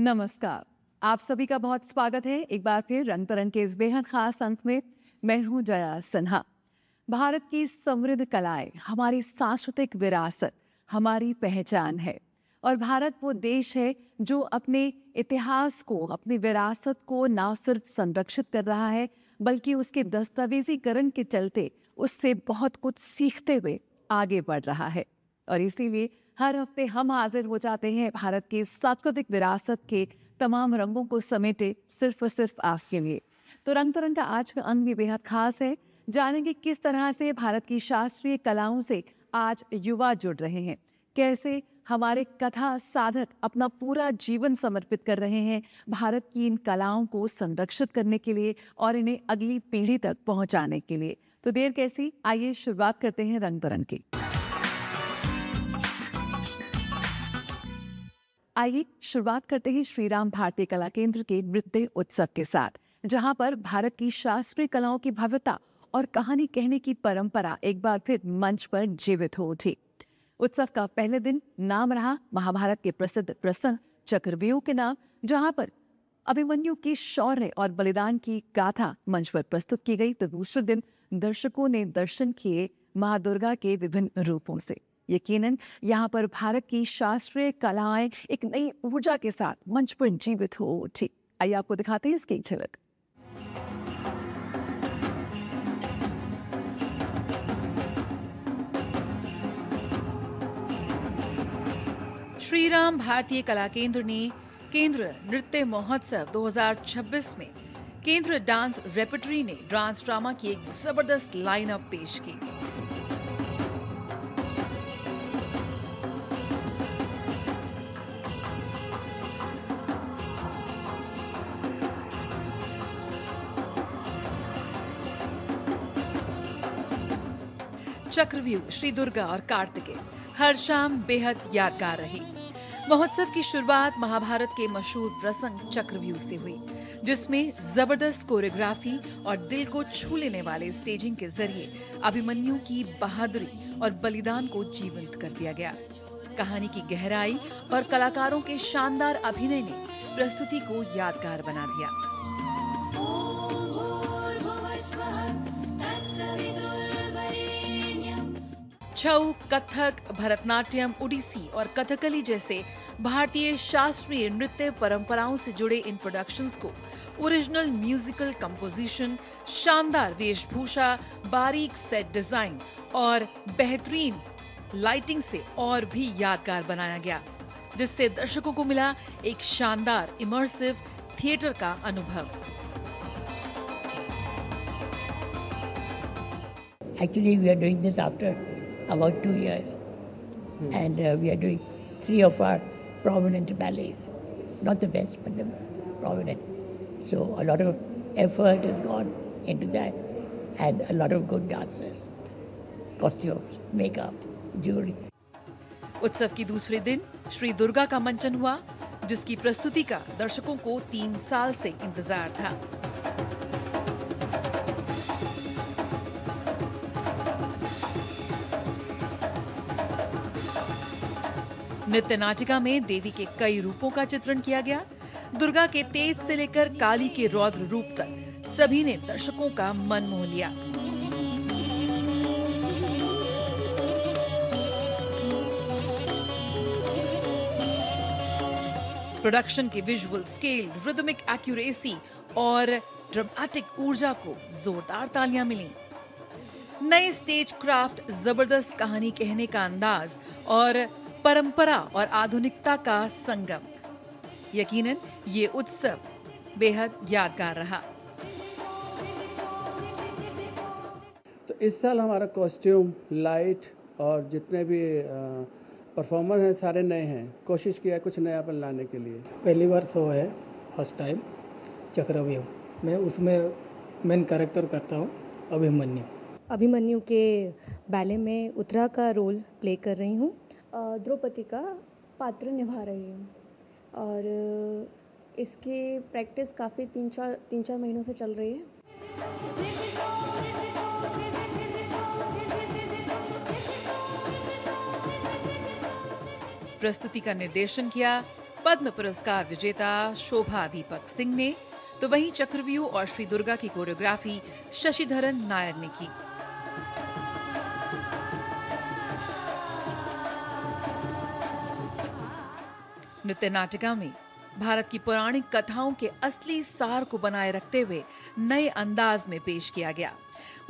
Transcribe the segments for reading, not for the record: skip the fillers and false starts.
नमस्कार। आप सभी का बहुत स्वागत है एक बार फिर रंग तरंग के इस बेहद खास अंक में। मैं हूं जया सिन्हा। भारत की समृद्ध कलाएं हमारी सांस्कृतिक विरासत, हमारी पहचान है। और भारत वो देश है जो अपने इतिहास को, अपनी विरासत को न सिर्फ संरक्षित कर रहा है, बल्कि उसके दस्तावेजीकरण के चलते उससे बहुत कुछ सीखते हुए आगे बढ़ रहा है। और इसीलिए हर हफ्ते हम हाजिर हो जाते हैं भारत की सांस्कृतिक विरासत के तमाम रंगों को समेटे सिर्फ और सिर्फ आपके लिए। तो रंग तरंग का आज का अंक भी बेहद खास है। जानेंगे किस तरह से भारत की शास्त्रीय कलाओं से आज युवा जुड़ रहे हैं, कैसे हमारे कथा साधक अपना पूरा जीवन समर्पित कर रहे हैं भारत की इन कलाओं को संरक्षित करने के लिए और इन्हें अगली पीढ़ी तक पहुंचाने के लिए। तो देर कैसी, आइए शुरुआत करते हैं रंग तरंग की। आइए शुरुआत करते हैं श्री राम भारतीय कला केंद्र के नृत्य उत्सव के साथ, जहां पर भारत की शास्त्रीय कलाओं की भव्यता और कहानी कहने की परंपरा एक बार फिर मंच पर जीवित हो उठी। उत्सव का पहले दिन नाम रहा महाभारत के प्रसिद्ध प्रसंग चक्रव्यूह के नाम, जहां पर अभिमन्यु की शौर्य और बलिदान की गाथा मंच पर प्रस्तुत की गई। तो दूसरे दिन दर्शकों ने दर्शन किए माँ दुर्गा के विभिन्न रूपों से। यकीनन यहाँ पर भारत की शास्त्रीय कलाएं एक नई ऊर्जा के साथ मंच पर जीवित हो उठी। आइए आपको दिखाते हैं इसकी एक झलक। श्री राम भारतीय कला केंद्र ने केंद्र नृत्य महोत्सव 2026 में केंद्र डांस रेperटरी ने डांस ड्रामा की एक जबरदस्त लाइनअप पेश की। चक्रव्यूह, श्री दुर्गा और कार्तिकेय हर शाम बेहद यादगार रही। महोत्सव की शुरुआत महाभारत के मशहूर प्रसंग चक्रव्यूह से हुई, जिसमें जबरदस्त कोरियोग्राफी और दिल को छू लेने वाले स्टेजिंग के जरिए अभिमन्यु की बहादुरी और बलिदान को जीवंत कर दिया गया। कहानी की गहराई और कलाकारों के शानदार अभिनय ने प्रस्तुति को यादगार बना दिया। छऊ, कथक, भरतनाट्यम, ओडिसी और कथकली जैसे भारतीय शास्त्रीय नृत्य परंपराओं से जुड़े इन प्रोडक्शंस को ओरिजिनल म्यूजिकल कंपोजिशन, शानदार वेशभूषा, बारीक सेट डिजाइन और बेहतरीन लाइटिंग से और भी यादगार बनाया गया, जिससे दर्शकों को मिला एक शानदार इमर्सिव थिएटर का अनुभव। Actually, we are doing this after about 2 years, and we are doing 3 of our prominent ballets, not the best, but the prominent. So a lot of effort has gone into that, and a lot of good dancers, costumes, makeup, jewelry. उत्सव की दूसरे दिन श्री दुर्गा का मंचन हुआ, जिसकी प्रस्तुति का दर्शकों को 3 साल से इंतजार था। नृत्य नाटिका में देवी के कई रूपों का चित्रण किया गया। दुर्गा के तेज से लेकर काली के रौद्र रूप तक सभी ने दर्शकों का मन मोह लिया। प्रोडक्शन के विजुअल स्केल, रिदमिक एक्यूरेसी और ड्रामेटिक ऊर्जा को जोरदार तालियां मिली। नए स्टेज क्राफ्ट, जबरदस्त कहानी कहने का अंदाज और परंपरा और आधुनिकता का संगम। यकीनन ये उत्सव बेहद यादगार रहा। तो इस साल हमारा कॉस्ट्यूम, लाइट और जितने भी परफॉर्मर हैं सारे नए हैं। कोशिश किया है कुछ नयापन लाने के लिए। पहली बार शो है, फर्स्ट टाइम चक्रव्यूह। मैं उसमें मेन कैरेक्टर करता हूँ अभिमन्यु। अभिमन्यु के बैले में उत्तरा का रोल प्ले कर रही हूँ। द्रौपदी का पात्र निभा रही हूँ और इसकी प्रैक्टिस काफ़ी 3-4 महीनों से चल रही है। प्रस्तुति का निर्देशन किया पद्म पुरस्कार विजेता शोभा दीपक सिंह ने, तो वहीं चक्रव्यूह और श्री दुर्गा की कोरियोग्राफी शशिधरन नायर ने की। नृत्य नाटिका में भारत की पौराणिक कथाओं के असली सार को बनाए रखते हुए नए अंदाज में पेश किया गया।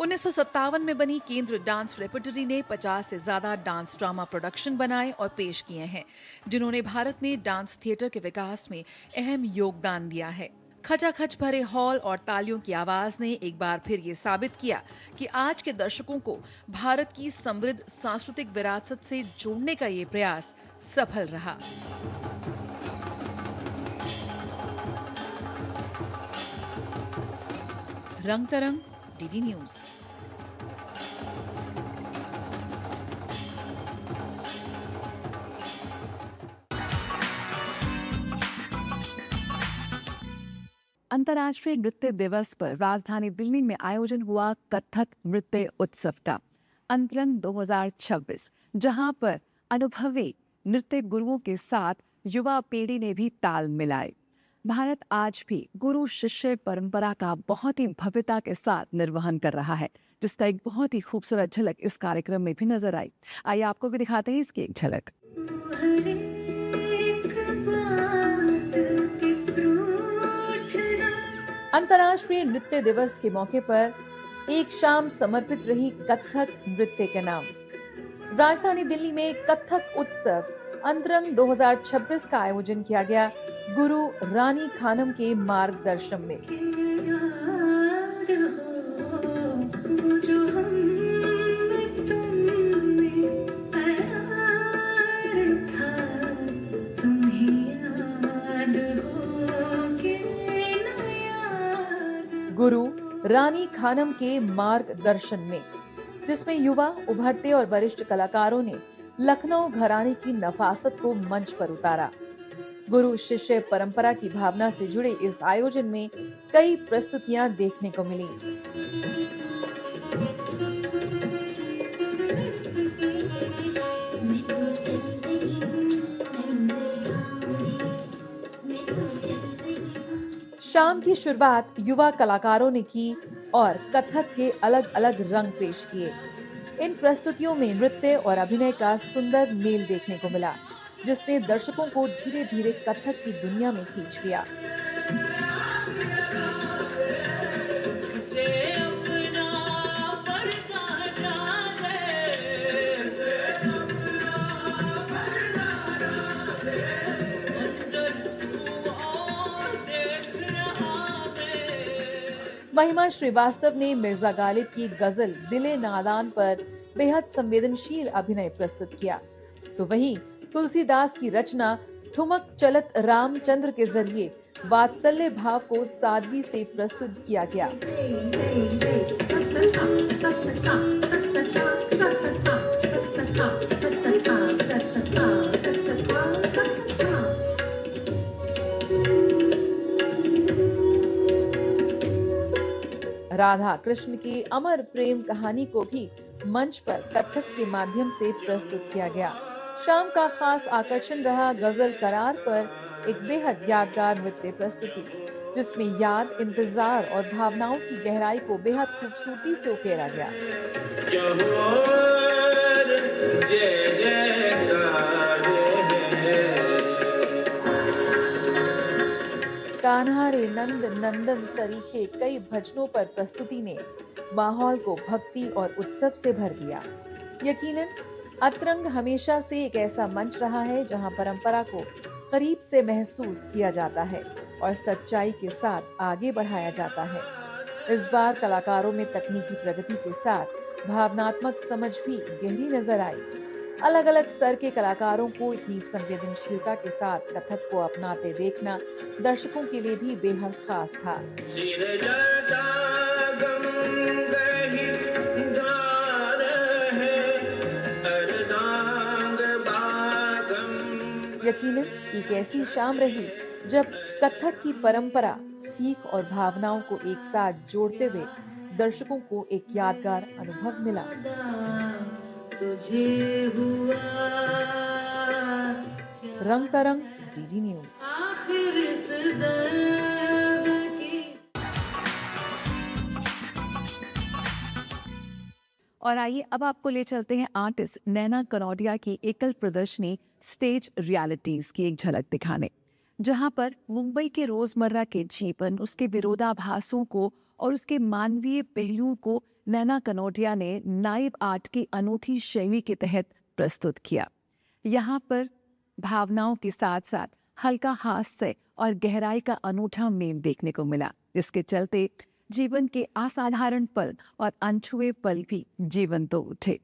1957 में बनी केंद्र डांस रेपर्टरी ने 50 से ज्यादा डांस ड्रामा प्रोडक्शन बनाए और पेश किए हैं, जिन्होंने भारत में डांस थिएटर के विकास में अहम योगदान दिया है। खचाखच भरे हॉल और तालियों की आवाज ने एक बार फिर ये साबित किया कि आज के दर्शकों को भारत की समृद्ध सांस्कृतिक विरासत से जोड़ने का ये प्रयास सफल रहा। रंग तरंग, डीडी न्यूज। अंतर्राष्ट्रीय नृत्य दिवस पर राजधानी दिल्ली में आयोजन हुआ कथक नृत्य उत्सव का अंतरंग 2026, जहां पर अनुभवी नृत्य गुरुओं के साथ युवा पीढ़ी ने भी ताल मिलाए। भारत आज भी गुरु शिष्य परंपरा का बहुत ही भव्यता के साथ निर्वहन कर रहा है, जिसका एक बहुत ही खूबसूरत झलक इस कार्यक्रम में भी नजर आई। आइए आपको भी दिखाते हैं इसकी एक झलक। अंतर्राष्ट्रीय नृत्य दिवस के मौके पर एक शाम समर्पित रही कथक नृत्य के नाम। राजधानी दिल्ली में कथक उत्सव अंतरंग 2026 का आयोजन किया गया गुरु रानी खानम के मार्गदर्शन में। गुरु रानी खानम के मार्गदर्शन में, जिसमें युवा उभरते और वरिष्ठ कलाकारों ने लखनऊ घराने की नफासत को मंच पर उतारा। गुरु शिष्य परंपरा की भावना से जुड़े इस आयोजन में कई प्रस्तुतियां देखने को मिली। शाम की शुरुआत युवा कलाकारों ने की और कथक के अलग अलग रंग पेश किए। इन प्रस्तुतियों में नृत्य और अभिनय का सुंदर मेल देखने को मिला, जिसने दर्शकों को धीरे धीरे कथक की दुनिया में खींच लिया। महिमा श्रीवास्तव ने मिर्जा गालिब की गजल दिले नादान पर बेहद संवेदनशील अभिनय प्रस्तुत किया, तो वहीं तुलसीदास की रचना ठुमक चलत रामचंद्र के जरिए वात्सल्य भाव को सादगी से प्रस्तुत किया गया। राधा कृष्ण की अमर प्रेम कहानी को भी मंच पर कथक के माध्यम से प्रस्तुत किया गया। शाम का खास आकर्षण रहा गजल करार पर एक बेहद यादगार नृत्य प्रस्तुति, जिसमें याद, इंतजार और भावनाओं की गहराई को बेहद खूबसूरती से उकेरा गया। कान्हा रे नंद नंदन सरीखे कई भजनों पर प्रस्तुति ने माहौल को भक्ति और उत्सव से भर दिया। यकीनन अंतरंग हमेशा से एक ऐसा मंच रहा है जहां परंपरा को करीब से महसूस किया जाता है और सच्चाई के साथ आगे बढ़ाया जाता है। इस बार कलाकारों में तकनीकी प्रगति के साथ भावनात्मक समझ भी गहरी नजर आई। अलग अलग स्तर के कलाकारों को इतनी संवेदनशीलता के साथ कथक को अपनाते देखना दर्शकों के लिए भी बेहद खास था। यकीनन एक ऐसी शाम रही जब कथक की परंपरा, सीख और भावनाओं को एक साथ जोड़ते हुए दर्शकों को एक यादगार अनुभव मिला। रंग तरंग डीडी न्यूज। और आइए अब आपको ले चलते हैं आर्टिस्ट नैना कनौडिया की एकल प्रदर्शनी स्टेज रियलिटीज की एक झलक दिखाने, जहां पर मुंबई के रोजमर्रा के जीवन, उसके विरोधाभासों को और उसके मानवीय पहलुओं को नैना कनौडिया ने नाइव आर्ट की अनूठी शैली के तहत प्रस्तुत किया। यहाँ पर भावनाओं के साथ साथ हल्का हास्य और गहराई का अनूठा मेल देखने को मिला, जिसके चलते जीवन के असाधारण पल और अनछुए पल भी जीवंत उठे।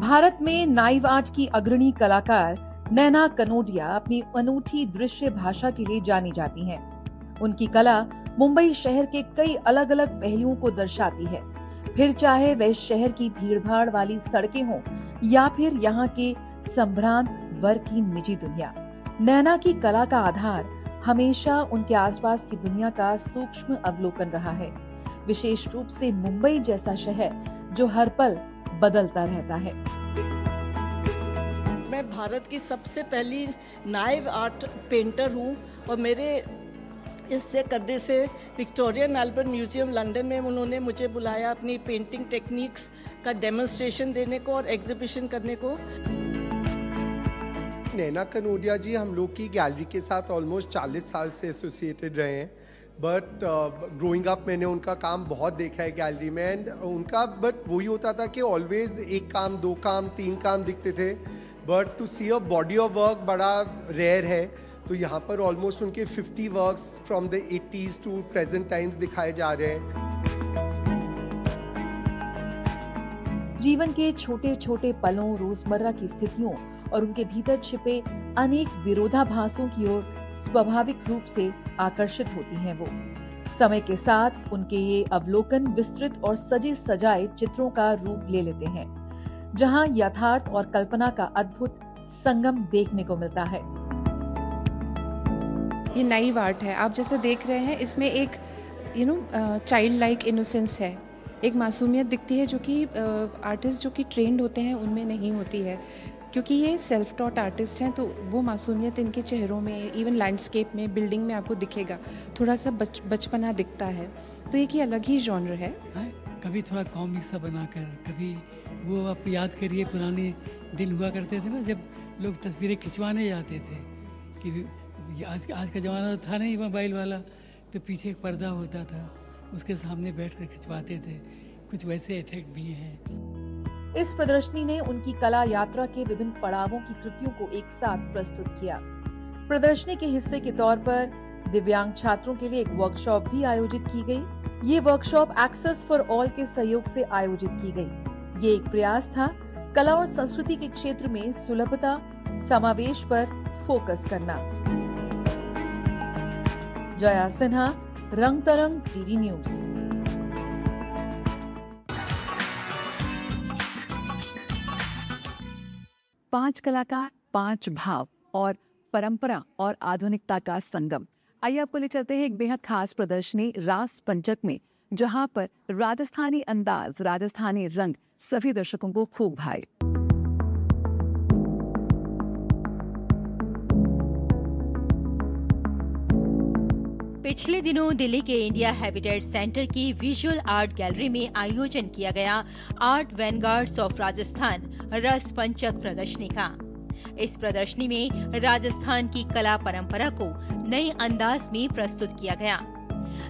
भारत में नाइव आर्ट की अग्रणी कलाकार नैना कनौडिया अपनी अनूठी दृश्य भाषा के लिए जानी जाती हैं। उनकी कला मुंबई शहर के कई अलग अलग पहलुओं को दर्शाती है, फिर चाहे वह शहर की भीड़भाड़ वाली सड़कें हों या फिर यहाँ के संभ्रांत वर्ग की निजी दुनिया। नैना की कला का आधार हमेशा उनके आसपास की दुनिया का सूक्ष्म अवलोकन रहा है, विशेष रूप से मुंबई जैसा शहर जो हर पल बदलता रहता है। मैं भारत की सबसे पहली नाइव आर्ट पेंटर हूँ और मेरे इससे करने से विक्टोरियन अल्बर्ट म्यूजियम लंदन में उन्होंने मुझे बुलाया अपनी पेंटिंग टेक्निक्स का डेमोन्स्ट्रेशन देने को और एग्जीबिशन करने को। नैना कनौडिया जी हम लोग की गैलरी के साथ ऑलमोस्ट 40 साल से एसोसिएटेड रहे हैं, बट ग्रोइंग अप मैंने उनका काम बहुत देखा है गैलरी में। एंड उनका बट वही होता था कि ऑलवेज एक काम, दो काम, तीन काम दिखते थे, but to see a body of work बड़ा रेयर है। तो यहाँ पर ऑलमोस्ट उनके 50 works from the 80s to present times दिखाए जा रहे हैं। जीवन के छोटे छोटे पलों, रोजमर्रा की स्थितियों और उनके भीतर छिपे अनेक विरोधाभासों की ओर स्वाभाविक रूप से आकर्षित होती हैं वो। समय के साथ उनके ये अवलोकन विस्तृत और सजे सजाए चित्रों का रूप ले लेते हैं, जहां यथार्थ और कल्पना का अद्भुत संगम देखने को मिलता है। ये नाइव आर्ट है, आप जैसे देख रहे हैं इसमें एक चाइल्ड लाइक इनोसेंस है, एक मासूमियत दिखती है जो कि आर्टिस्ट जो कि ट्रेंड होते हैं उनमें नहीं होती है, क्योंकि ये सेल्फ टॉट आर्टिस्ट हैं। तो वो मासूमियत इनके चेहरों में, इवन लैंडस्केप में, बिल्डिंग में आपको दिखेगा, थोड़ा सा बचपना दिखता है। तो एक ये अलग ही जॉनर है। कभी थोड़ा कॉमिक सा बनाकर, कभी वो आप याद करिए पुराने दिन हुआ करते थे ना, जब लोग तस्वीरें खिंचवाने जाते थे कि आज का ज़माना था नहीं मोबाइल वाला, तो पीछे एक पर्दा होता था, उसके सामने बैठकर खिंचवाते थे। कुछ वैसे इफेक्ट भी हैं। इस प्रदर्शनी ने उनकी कला यात्रा के विभिन्न पड़ावों की कृतियों को एक साथ प्रस्तुत किया। प्रदर्शनी के हिस्से के तौर पर दिव्यांग छात्रों के लिए एक वर्कशॉप भी आयोजित की गई। ये वर्कशॉप एक्सेस फॉर ऑल के सहयोग से आयोजित की गई। ये एक प्रयास था कला और संस्कृति के क्षेत्र में सुलभता, समावेश पर फोकस करना। जया सिन्हा, रंग तरंग, डीडी न्यूज। पांच कलाकार, पांच भाव और परंपरा और आधुनिकता का संगम। आइए आपको ले चलते हैं एक बेहद खास प्रदर्शनी रास पंचक में, जहां पर राजस्थानी अंदाज, राजस्थानी रंग सभी दर्शकों को खूब भाए। पिछले दिनों दिल्ली के इंडिया हैबिटेट सेंटर की विजुअल आर्ट गैलरी में आयोजन किया गया आर्ट वैनगार्ड्स ऑफ राजस्थान रस पंचक प्रदर्शनी का। इस प्रदर्शनी में राजस्थान की कला परंपरा को नए अंदाज में प्रस्तुत किया गया।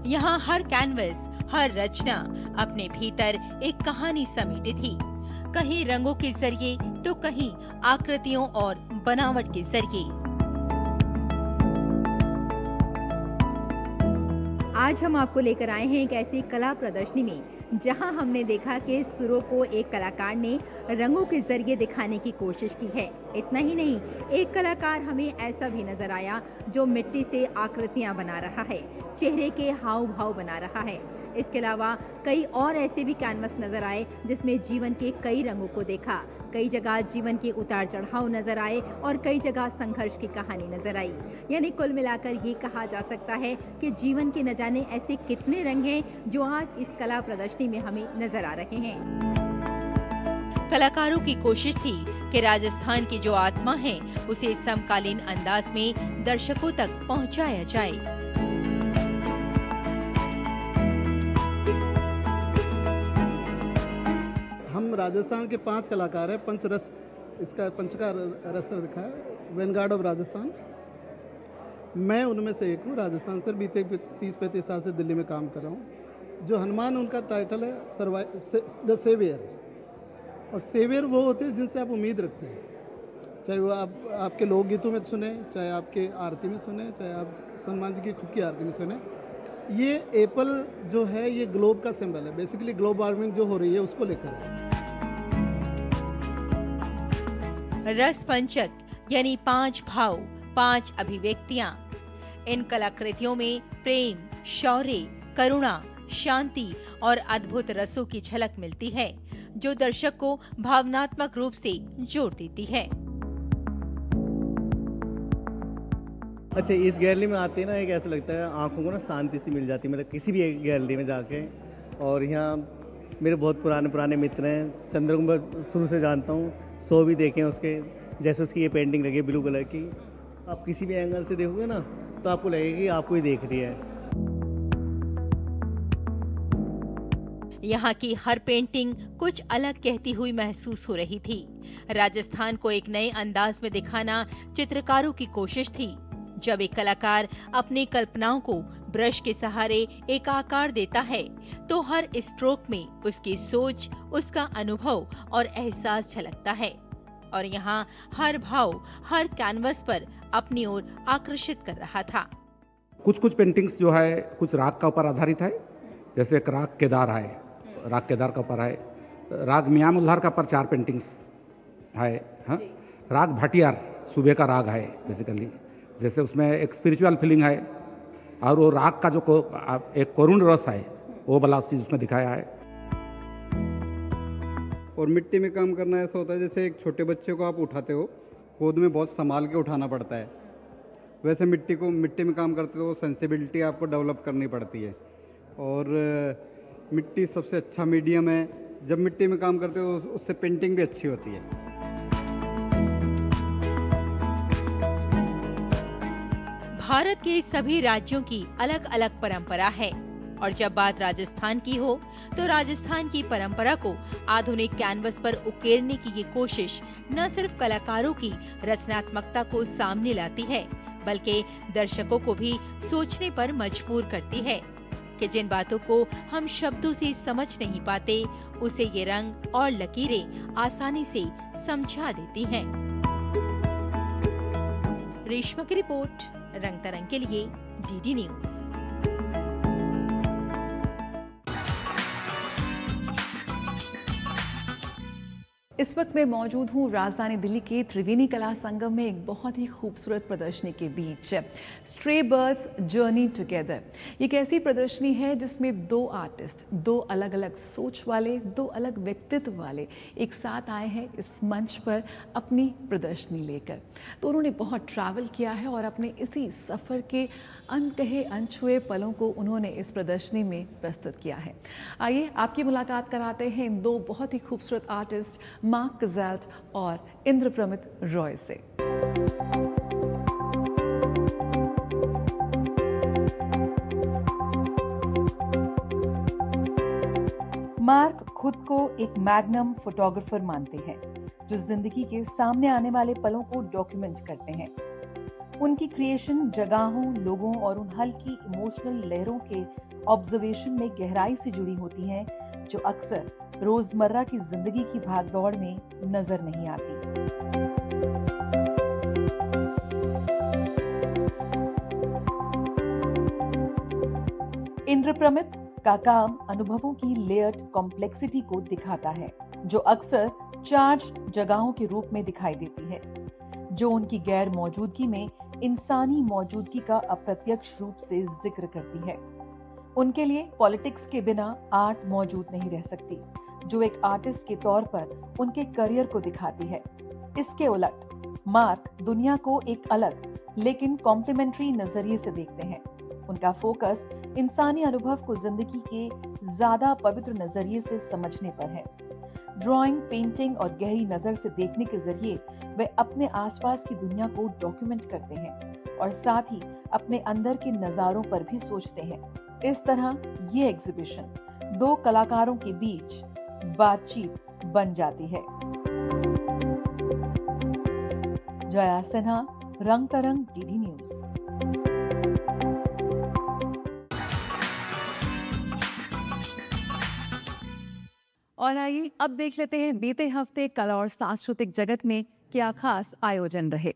यहाँ हर कैनवस, हर रचना अपने भीतर एक कहानी समेटे थी, कहीं रंगों के जरिए तो कहीं आकृतियों और बनावट के जरिए। आज हम आपको लेकर आए हैं एक ऐसी कला प्रदर्शनी में जहां हमने देखा कि सुरों को एक कलाकार ने रंगों के जरिए दिखाने की कोशिश की है। इतना ही नहीं, एक कलाकार हमें ऐसा भी नजर आया जो मिट्टी से आकृतियां बना रहा है, चेहरे के हाव भाव बना रहा है। इसके अलावा कई और ऐसे भी कैनवस नजर आए जिसमें जीवन के कई रंगों को देखा। कई जगह जीवन के उतार चढ़ाव नजर आए और कई जगह संघर्ष की कहानी नजर आई। यानी कुल मिलाकर ये कहा जा सकता है कि जीवन के न जाने ऐसे कितने रंग हैं जो आज इस कला प्रदर्शनी में हमें नजर आ रहे हैं। कलाकारों की कोशिश थी कि राजस्थान की जो आत्मा है उसे समकालीन अंदाज में दर्शकों तक पहुंचाया जाए। हम राजस्थान के 5 कलाकार हैं, पंचरस, इसका पंच का रस रखा है, वैनगार्ड ऑफ राजस्थान। मैं उनमें से एक हूँ। राजस्थान से बीते 30-35 साल से दिल्ली में काम कर रहा हूँ। जो हनुमान, उनका टाइटल है द सेवियर। और सेवियर वो होते हैं जिनसे आप उम्मीद रखते हैं, चाहे वो आपके लोकगीतों में सुने, चाहे आपके आरती में सुने, चाहे आप हनुमान जी की खुद की आरती में सुने। ये एप्पल जो है ये ग्लोब का सिंबल है, बेसिकली ग्लोब वार्मिंग जो हो रही है उसको लेकर है। रस पंचक यानी 5 भाव, 5 अभिव्यक्तियां। इन कलाकृतियों में प्रेम, शौर्य, करुणा, शांति और अद्भुत रसों की झलक मिलती है, जो दर्शक को भावनात्मक रूप से जोड़ देती है। अच्छा, इस गैलरी में आते ना एक ऐसा लगता है आंखों को ना शांति सी मिल जाती है, मतलब किसी भी एक गैलरी में जाके। और यहाँ मेरे बहुत पुराने मित्र हैं, चंद्र को मैं शुरू से जानता हूँ, शो भी देखे हैं उसके। जैसे उसकी ये पेंटिंग लगी है ब्लू कलर की, आप किसी भी एंगल से देखोगे ना तो आपको लगेगा कि आपको ही देख रही है। यहाँ की हर पेंटिंग कुछ अलग कहती हुई महसूस हो रही थी। राजस्थान को एक नए अंदाज में दिखाना चित्रकारों की कोशिश थी। जब एक कलाकार अपनी कल्पनाओं को ब्रश के सहारे एक आकार देता है, तो हर स्ट्रोक में उसकी सोच, उसका अनुभव और एहसास झलकता है। और यहाँ हर भाव हर कैनवस पर अपनी ओर आकर्षित कर रहा था। कुछ पेंटिंग्स जो है कुछ राग का ऊपर आधारित है, जैसे एक राग केदार है, राग केदार का ऊपर है। राग मियाँ मुल्हार का पर 4 पेंटिंग्स है। हाँ, राग भाटियार सूबे का राग है बेसिकली, जैसे उसमें एक स्पिरिचुअल फीलिंग है। और वो राग का जो एक करुण रस है वो वाला चीज़ उसमें दिखाया है। और मिट्टी में काम करना ऐसा होता है जैसे एक छोटे बच्चे को आप उठाते हो, गोद में बहुत संभाल के उठाना पड़ता है। वैसे मिट्टी में काम करते हो सेंसिबिलिटी आपको डेवलप करनी पड़ती है। और मिट्टी सबसे अच्छा मीडियम है। जब मिट्टी में काम करते हो उससे पेंटिंग भी अच्छी होती है। भारत के सभी राज्यों की अलग अलग परंपरा है, और जब बात राजस्थान की हो तो राजस्थान की परंपरा को आधुनिक कैनवस पर उकेरने की ये कोशिश न सिर्फ कलाकारों की रचनात्मकता को सामने लाती है, बल्कि दर्शकों को भी सोचने पर मजबूर करती है कि जिन बातों को हम शब्दों से समझ नहीं पाते, उसे ये रंग और लकीरें आसानी से समझा देती हैं। रेशमा की रिपोर्ट, रंग तरंग के लिए डीडी न्यूज। इस वक्त मैं मौजूद हूँ राजधानी दिल्ली के त्रिवेणी कला संगम में एक बहुत ही खूबसूरत प्रदर्शनी के बीच, स्ट्रे बर्ड्स जर्नी टुगेदर। ये एक ऐसी प्रदर्शनी है जिसमें 2 आर्टिस्ट, 2 अलग अलग सोच वाले, 2 अलग व्यक्तित्व वाले एक साथ आए हैं इस मंच पर अपनी प्रदर्शनी लेकर। तो उन्होंने बहुत ट्रैवल किया है और अपने इसी सफ़र के अनकहे अनछुए पलों को उन्होंने इस प्रदर्शनी में प्रस्तुत किया है। आइए आपकी मुलाकात कराते हैं इन 2 बहुत ही खूबसूरत आर्टिस्ट मार्क कज़ेल्ट और इंद्रप्रमित रॉय से। मार्क खुद को एक मैग्नम फोटोग्राफर मानते हैं, जो जिंदगी के सामने आने वाले पलों को डॉक्यूमेंट करते हैं। उनकी क्रिएशन जगहों, लोगों और उन हल्की इमोशनल लहरों के ऑब्जर्वेशन में गहराई से जुड़ी होती हैं, जो अक्सर रोजमर्रा की जिंदगी की भागदौड़ में नजर नहीं आती। इंद्रप्रमित का काम अनुभवों की लेयर्ड कॉम्प्लेक्सिटी को दिखाता है, जो अक्सर चार्ज्ड जगहों के रूप में दिखाई देती है, जो उनकी गैर मौजूदगी में इंसानी मौजूदगी का अप्रत्यक्ष रूप से जिक्र करती है। उनके लिए पॉलिटिक्स के बिना आर्ट मौजूद नहीं रह सकती, जो एक आर्टिस्ट के तौर पर उनके करियर को दिखाती है। इसके उलट मार्क दुनिया को एक अलग लेकिन कॉम्प्लीमेंट्री नजरिए से देखते हैं। उनका फोकस इंसानी अनुभव को जिंदगी के ज्यादा पवित्र नजरिए से समझने पर है। ड्राइंग, पेंटिंग और गहरी नजर से देखने के जरिए वे अपने आसपास की दुनिया को डॉक्यूमेंट करते हैं और साथ ही अपने अंदर के नजारों पर भी सोचते हैं। इस तरह ये एग्जीबिशन दो कलाकारों के बीच बातचीत बन जाती है। जया सिन्हा, रंग तरंग, डीडी न्यूज। और आइए अब देख लेते हैं बीते हफ्ते कला और सांस्कृतिक जगत में क्या खास आयोजन रहे।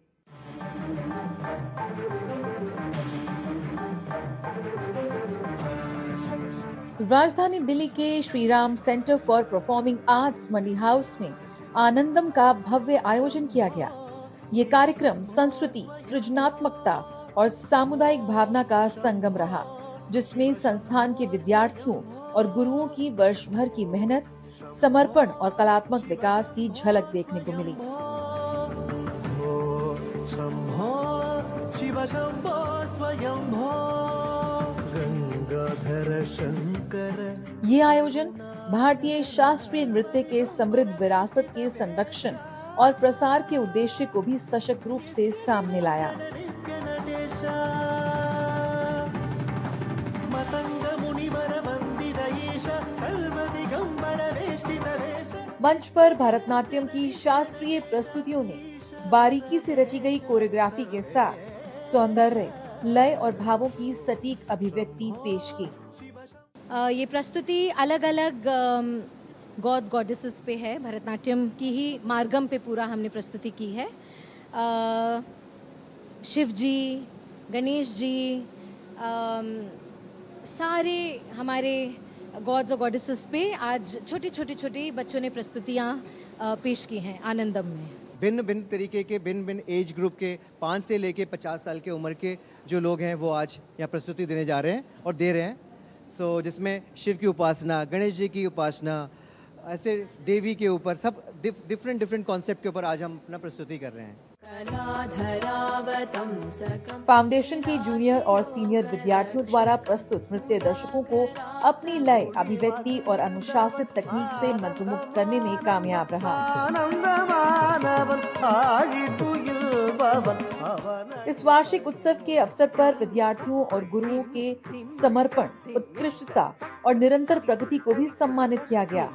राजधानी दिल्ली के Shriram centre for performing arts Mandi house में आनंदम का भव्य आयोजन किया गया। ये कार्यक्रम संस्कृति, सृजनात्मकता और सामुदायिक भावना का संगम रहा, जिसमें संस्थान के विद्यार्थियों और गुरुओं की वर्ष भर की मेहनत, समर्पण और कलात्मक विकास की झलक देखने को मिली। ये आयोजन भारतीय शास्त्रीय नृत्य के समृद्ध विरासत के संरक्षण और प्रसार के उद्देश्य को भी सशक्त रूप से सामने लाया। मंच पर भरतनाट्यम की शास्त्रीय प्रस्तुतियों ने बारीकी से रची गई कोरियोग्राफी के साथ सौंदर्य, लय और भावों की सटीक अभिव्यक्ति पेश की। ये प्रस्तुति अलग अलग गॉड्स गॉडेसेस पे है। भरतनाट्यम की ही मार्गम पे पूरा हमने प्रस्तुति की है। शिव जी, गणेश जी, सारे हमारे गॉड्स और गॉडेसेस पे आज छोटे बच्चों ने प्रस्तुतियाँ पेश की हैं आनंदम में। भिन्न भिन्न तरीके के भिन्न एज ग्रुप के 5 से लेके 50 साल के उम्र के जो लोग हैं वो आज यहाँ प्रस्तुति देने जा रहे हैं और दे रहे हैं। जिसमें शिव की उपासना, गणेश जी की उपासना, ऐसे देवी के ऊपर सब डिफरेंट कॉन्सेप्ट के ऊपर आज हम अपना प्रस्तुति कर रहे हैं। फाउंडेशन के जूनियर और सीनियर विद्यार्थियों द्वारा प्रस्तुत नृत्य दर्शकों को अपनी लय, अभिव्यक्ति और अनुशासित तकनीक से मंत्रमुग्ध करने में कामयाब रहा। इस वार्षिक उत्सव के अवसर पर विद्यार्थियों और गुरुओं के समर्पण, उत्कृष्टता और निरंतर प्रगति को भी सम्मानित किया गया।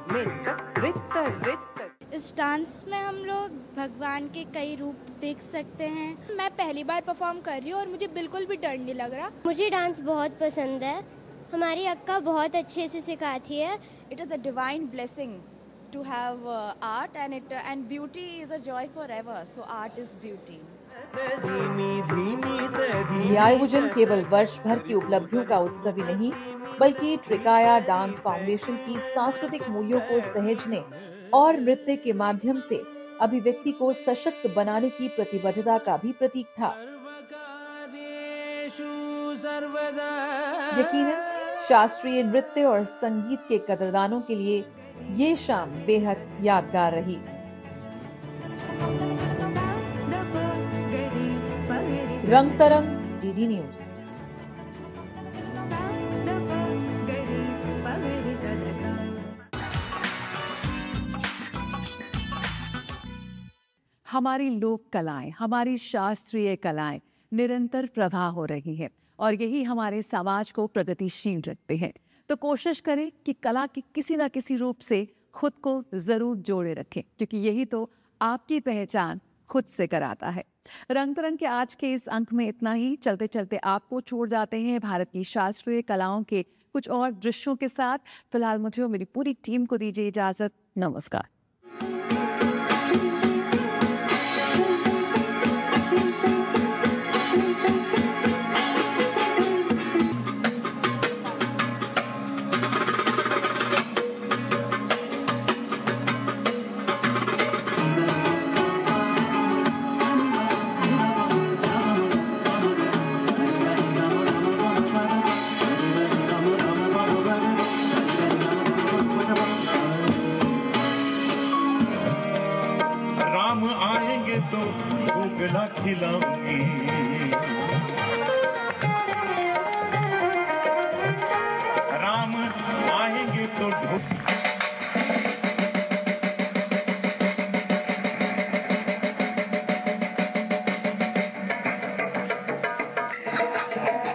इस डांस में हम लोग भगवान के कई रूप देख सकते हैं। मैं पहली बार परफॉर्म कर रही हूँ और मुझे बिल्कुल भी डर नहीं लग रहा। मुझे डांस बहुत पसंद है। हमारी अक्का बहुत अच्छे से सिखाती है। It is a divine blessing to have art and beauty is a joy forever. So art is beauty. ये आयोजन केवल वर्ष भर की उपलब्धियों का उत्सव ही नहीं, बल्कि ट्रिकाया डांस फाउंडेशन की सांस्कृतिक मूल्यों को सहेजने और नृत्य के माध्यम से अभिव्यक्ति को सशक्त बनाने की प्रतिबद्धता का भी प्रतीक था। यकीनन शास्त्रीय नृत्य और संगीत के कदरदानों के लिए ये शाम बेहद यादगार रही। रंग तरंग, डीडी न्यूज। हमारी लोक कलाएं, हमारी शास्त्रीय कलाएं निरंतर प्रवाह हो रही हैं और यही हमारे समाज को प्रगतिशील रखते हैं। तो कोशिश करें कि कला के किसी न किसी रूप से खुद को जरूर जोड़े रखें, क्योंकि यही तो आपकी पहचान खुद से कराता है। रंग तरंग के आज के इस अंक में इतना ही। चलते चलते आपको छोड़ जाते हैं भारत की शास्त्रीय कलाओं के कुछ और दृश्यों के साथ। फिलहाल मुझे और मेरी पूरी टीम को दीजिए इजाजत। नमस्कार।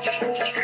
है।